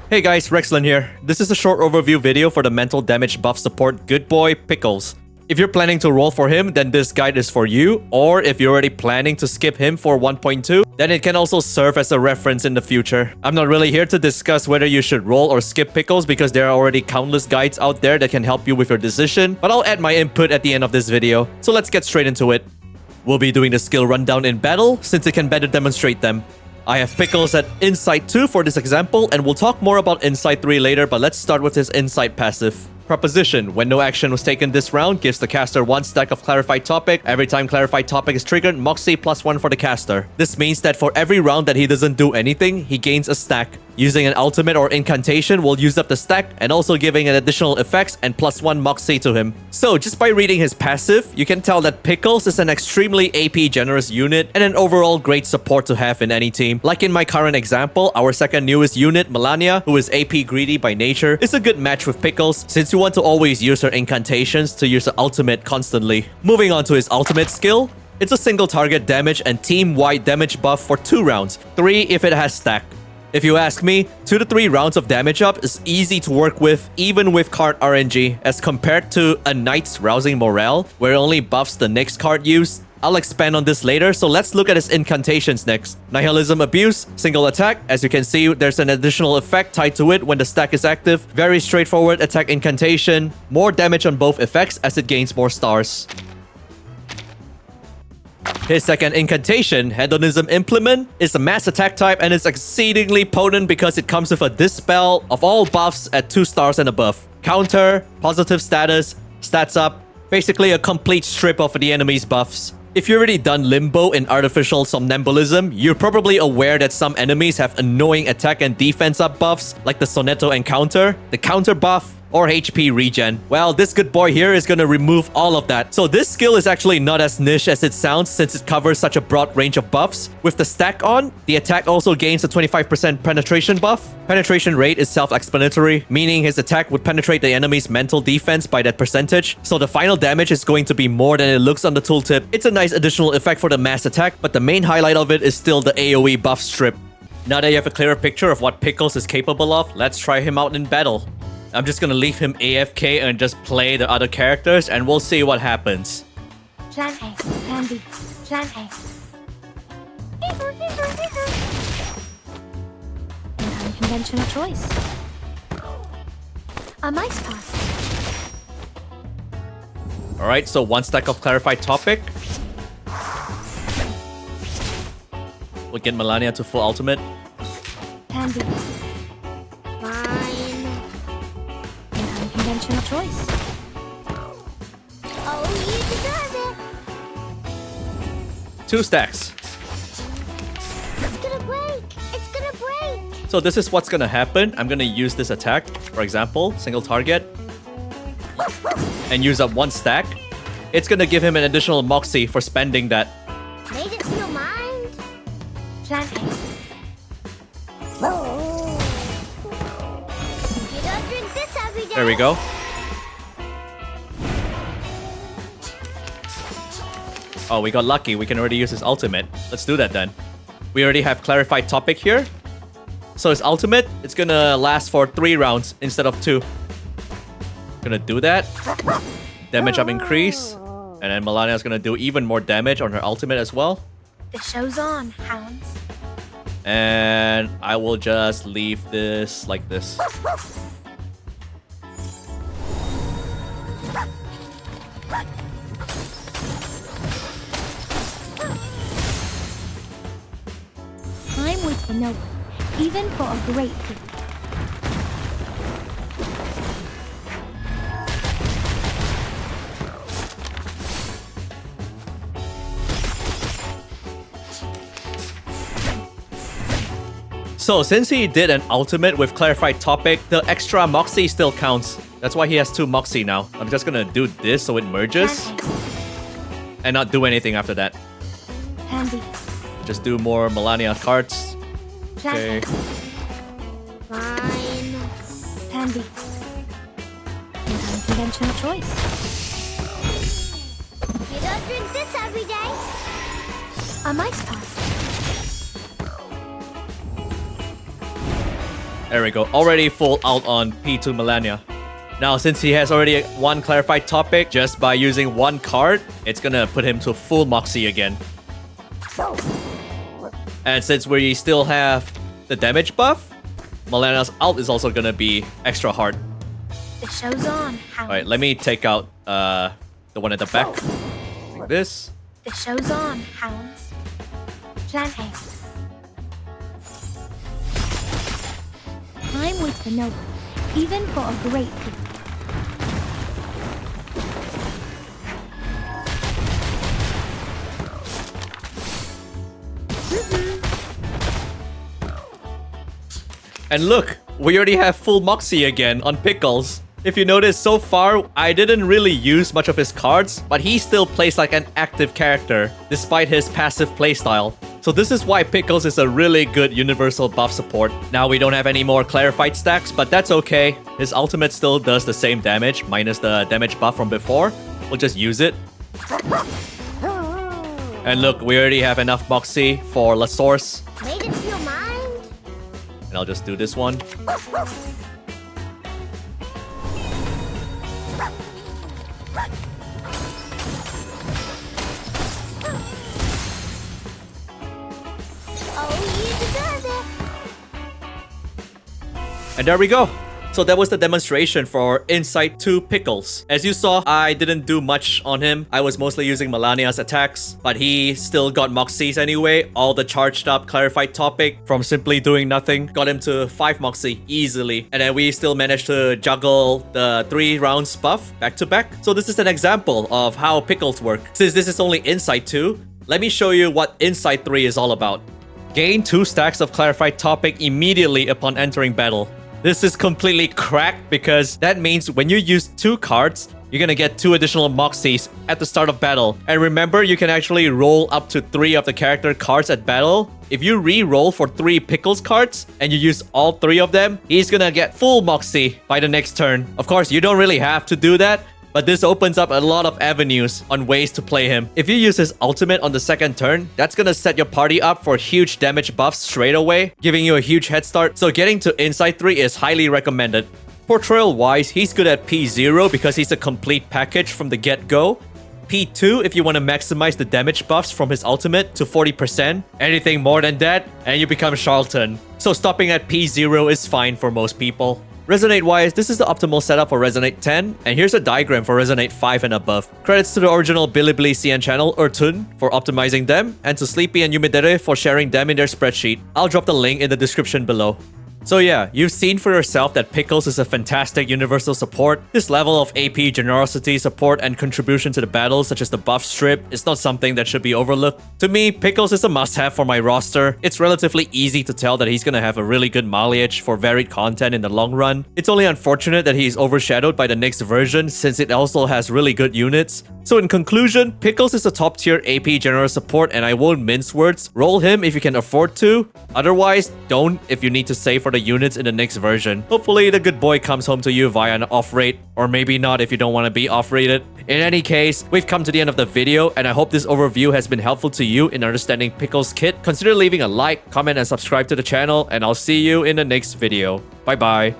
Hey guys, Rexlent here. This is a short overview video for the mental damage buff support good boy, Pickles. If you're planning to roll for him, then this guide is for you, or if you're already planning to skip him for 1.2, then it can also serve as a reference in the future. I'm not really here to discuss whether you should roll or skip Pickles because there are already countless guides out there that can help you with your decision, but I'll add my input at the end of this video, so let's get straight into it. We'll be doing the skill rundown in battle, since it can better demonstrate them. I have Pickles at Insight 2 for this example, and we'll talk more about Insight 3 later, but let's start with his Insight passive. Proposition: when no action was taken this round, gives the caster 1 stack of Clarified Topic. Every time Clarified Topic is triggered, Moxie +1 for the caster. This means that for every round that he doesn't do anything, he gains a stack. Using an ultimate or incantation will use up the stack, and also giving an additional effects and +1 Moxie to him. So just by reading his passive, you can tell that Pickles is an extremely AP generous unit and an overall great support to have in any team. Like in my current example, our second newest unit, Melania, who is AP greedy by nature, is a good match with Pickles since you want to always use her incantations to use her ultimate constantly. Moving on to his ultimate skill, it's a single target damage and team-wide damage buff for 2 rounds, 3 if it has stack. If you ask me, 2 to 3 rounds of damage up is easy to work with even with card RNG as compared to a Knight's Rousing Morale where it only buffs the next card used. I'll expand on this later, so let's look at his incantations next. Nihilism Abuse, single attack. As you can see, there's an additional effect tied to it when the stack is active. Very straightforward attack incantation. More damage on both effects as it gains more stars. His second incantation, Hedonism Implement, is a mass attack type and is exceedingly potent because it comes with a dispel of all buffs at 2 stars and above. Counter, positive status, stats up, basically a complete strip of the enemy's buffs. If you've already done Limbo in Artificial Somnambulism, you're probably aware that some enemies have annoying attack and defense up buffs, like the Sonetto Encounter, the counter buff, or HP regen. Well, this good boy here is gonna remove all of that. So this skill is actually not as niche as it sounds since it covers such a broad range of buffs. With the stack on, the attack also gains a 25% penetration buff. Penetration rate is self-explanatory, meaning his attack would penetrate the enemy's mental defense by that percentage. So the final damage is going to be more than it looks on the tooltip. It's a nice additional effect for the mass attack, but the main highlight of it is still the AoE buff strip. Now that you have a clearer picture of what Pickles is capable of, let's try him out in battle. I'm just gonna leave him AFK and just play the other characters and we'll see what happens. Plan A, Plan B, Plan A. An unconventional choice. A mice pass. Alright, so 1 stack of Clarified Topic. We'll get Melania to full ultimate. Plan B. Conventional choice. Oh, you deserve it. 2 stacks. It's gonna break. It's gonna break. So this is what's gonna happen. I'm gonna use this attack, for example, single target, and use up 1 stack. It's gonna give him an additional Moxie for spending that. Made it to your mind. Plan A. You don't drink this every day. There we go. Oh, we got lucky. We can already use his ultimate. Let's do that then. We already have Clarified Topic here. So his ultimate, it's gonna last for 3 rounds instead of 2. Gonna do that. Damage up increase. And then Melania's gonna do even more damage on her ultimate as well. The show's on, hounds. And I will just leave this like this. Time waits for no one, even for a great food. So since he did an ultimate with Clarified Topic, the extra Moxie still counts. That's why he has 2 Moxie now. I'm just gonna do this so it merges. And not do anything after that. Handy. Just do more Melania cards. Okay. Fine. Handy. An unconventional choice. You don't drink this every day. A mice pass. There we go. Already full out on P2 Melania. Now, since he has already one clarified topic, just by using one card, it's gonna put him to full Moxie again. And since we still have the damage buff, Melania's ult is also gonna be extra hard. The show's on. Alright, let me take out the one at the back. Like this. The show's on, hounds. Plan A. Time with the noble, even for a great people. And look, we already have full Moxie again on Pickles. If you notice, so far, I didn't really use much of his cards, but he still plays like an active character, despite his passive playstyle. So this is why Pickles is a really good universal buff support. Now we don't have any more clarified stacks, but that's okay. His ultimate still does the same damage, minus the damage buff from before. We'll just use it. And look, we already have enough Moxie for La Source. Made it to your mind? And I'll just do this one. And there we go. So that was the demonstration for Insight 2 Pickles. As you saw, I didn't do much on him. I was mostly using Melania's attacks, but he still got Moxies anyway. All the charged up clarified topic from simply doing nothing got him to 5 Moxie easily. And then we still managed to juggle the 3 rounds buff back to back. So this is an example of how Pickles work. Since this is only Insight 2, let me show you what Insight 3 is all about. Gain 2 stacks of clarified topic immediately upon entering battle. This is completely cracked because that means when you use 2 cards, you're gonna get 2 additional Moxies at the start of battle. And remember, you can actually roll up to 3 of the character cards at battle. If you re-roll for 3 Pickles cards and you use all 3 of them, he's gonna get full Moxie by the next turn. Of course, you don't really have to do that, but this opens up a lot of avenues on ways to play him. If you use his ultimate on the second turn, that's gonna set your party up for huge damage buffs straight away, giving you a huge head start. So getting to Insight 3 is highly recommended. Portrayal wise, he's good at P0 because he's a complete package from the get-go. P2 if you want to maximize the damage buffs from his ultimate to 40%. Anything more than that, and you become Charlton. So stopping at P0 is fine for most people. Resonate-wise, this is the optimal setup for Resonate 10, and here's a diagram for Resonate 5 and above. Credits to the original Bilibili CN channel, Urtun, for optimizing them, and to Sleepi and Yumedere for sharing them in their spreadsheet. I'll drop the link in the description below. So yeah, you've seen for yourself that Pickles is a fantastic universal support. This level of AP generosity, support, and contribution to the battle, such as the buff strip, is not something that should be overlooked. To me, Pickles is a must-have for my roster. It's relatively easy to tell that he's gonna have a really good mileage for varied content in the long run. It's only unfortunate that he's overshadowed by the next version since it also has really good units. So in conclusion, Pickles is a top-tier AP general support and I won't mince words. Roll him if you can afford to. Otherwise, don't if you need to save for the units in the next version. Hopefully the good boy comes home to you via an off-rate, or maybe not if you don't want to be off-rated. In any case, we've come to the end of the video and I hope this overview has been helpful to you in understanding Pickles' kit. Consider leaving a like, comment, and subscribe to the channel, and I'll see you in the next video. Bye bye.